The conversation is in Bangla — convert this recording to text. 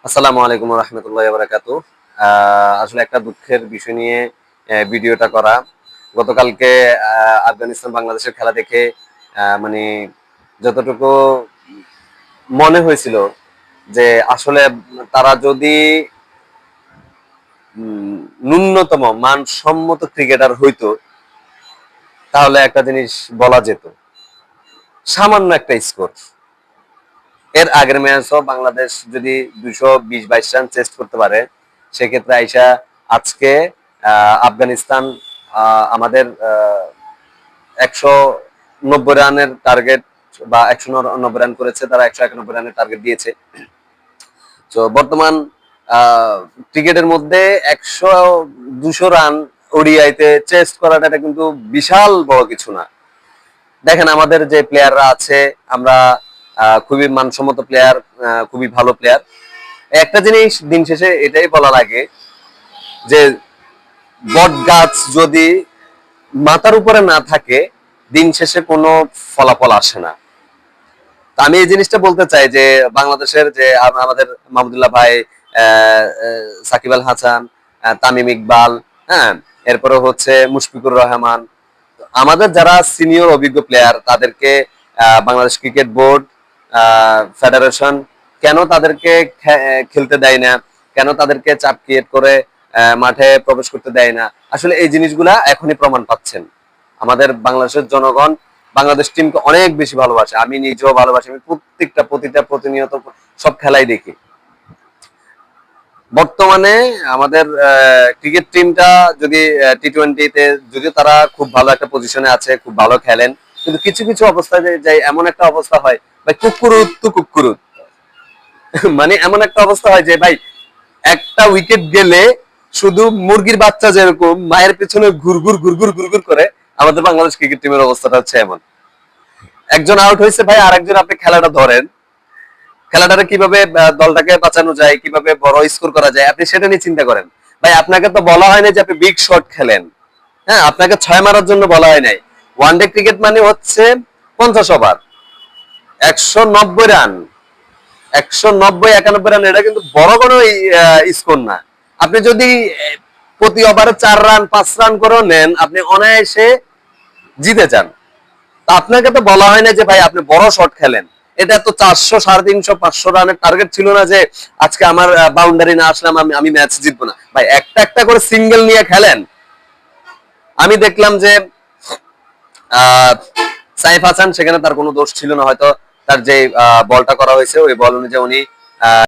আসসালামু আলাইকুম ওয়া রাহমাতুল্লাহি ওয়া বারাকাতুহু। আসলে একটা দুঃখের বিষয় নিয়ে ভিডিওটা করা। গতকালকে আফগানিস্তান বাংলাদেশের খেলা দেখে মানে যতটুকু মনে হয়েছিল যে আসলে তারা যদি ন্যূনতম মানসম্মত ক্রিকেটার হইতো তাহলে একটা জিনিস বলা যেত। সামান্য একটা স্কোর। এর আগের ম্যাচও বাংলাদেশ যদি 220-22 রান চেস্ট করতে পারে সেক্ষেত্রে আইসা আজকে আফগানিস্তান আমাদের 190 রানের টার্গেট বা 190 রান করেছে, তারা 191 রানের টার্গেট দিয়েছে। তো বর্তমান ক্রিকেটের মধ্যে 100-200 রান ওডিআইতে চেস্ট করাটা এটা কিন্তু বিশাল বড় কিছু না। দেখেন আমাদের যে প্লেয়াররা আছে, আমরা খুবই মানসম্মত প্লেয়ার, খুবই ভালো প্লেয়ার। একটা জিনিস দিন শেষে এটাই বলা লাগে যে বট গাছ যদি মাথার উপরে না থাকে দিন শেষে কোনো ফলাফল আসে না। আমি এই জিনিসটা বলতে চাই যে বাংলাদেশের যে আমাদের মাহমুদুল্লাহ ভাই, সাকিব আল হাসান, তামিম ইকবাল, হ্যাঁ, এরপরে হচ্ছে মুশফিকুর রহমান, আমাদের যারা সিনিয়র অভিজ্ঞ প্লেয়ার তাদেরকে বাংলাদেশ ক্রিকেট বোর্ড, ফেডারেশন কেন তাদেরকে খেলতে দেয় না, কেন তাদেরকে চাপ ক্রিয়েট করে মাঠে প্রবেশ করতে দেয় না, আসলে এই জিনিসগুলা এখনই প্রমাণ পাচ্ছেন। আমাদের বাংলাদেশের জনগণ বাংলাদেশ টিমকে অনেক বেশি ভালোবাসে, আমি নিজেও ভালোবাসি, আমি প্রতিটা প্রতিনিয়ত সব খেলাই দেখি। বর্তমানে আমাদের ক্রিকেট টিমটা যদি টি-20-তে যদিও তারা খুব ভালো একটা পজিশনে আছে, খুব ভালো খেলেন, কিন্তু কিছু কিছু অবস্থায় যাই এমন একটা অবস্থা হয় ভাই, কুকুরুত তো কুকুরুত মানে এমন একটা অবস্থা হয় যে ভাই একটা উইকেট গেলে শুধু মুরগির বাচ্চা যেরকম মায়ের পেছনে ঘুরঘুর ঘুরঘুর ঘুরঘুর করে, আমাদের বাংলাদেশ ক্রিকেট টিমের অবস্থাটা হচ্ছে এমন। একজন আউট হয়েছে ভাই, আরেকজন আপনি খেলাটা ধরেন, খেলাটারে কিভাবে দলটাকে বাঁচানো যায়, কিভাবে বড় স্কোর করা যায়, আপনি সেটা নিয়ে চিন্তা করেন। ভাই আপনাকে তো বলা হয় না যে আপনি বিগ শট খেলেন, হ্যাঁ, আপনাকে 6 মারার জন্য বলা হয় নাই। ওয়ানডে ক্রিকেট মানে হচ্ছে 50 ওভার, 190 রান, 190-91 রান, এটা কিন্তু বড় কোনো স্কোর না। আপনি যদি প্রতি ওভারে 4 রান 5 রান করেও নেন, আপনি অনায়াসে জিতে যান। তা আপনাকে তো বলা হয় না যে ভাই আপনি বড় শট খেলেন। এটা তো 400, 350, 500 রানের টার্গেট ছিল না যে আজকে আমার বাউন্ডারি না আসলাম আমি ম্যাচ জিতবো না। ভাই একটা একটা করে সিঙ্গেল নিয়ে খেলেন। আমি দেখলাম যে সাইফ হাসান, সেখানে তার কোনো দোষ ছিল না, হয়তো তার যে বলটা করা হয়েছে ওই বল অনুযায়ী উনি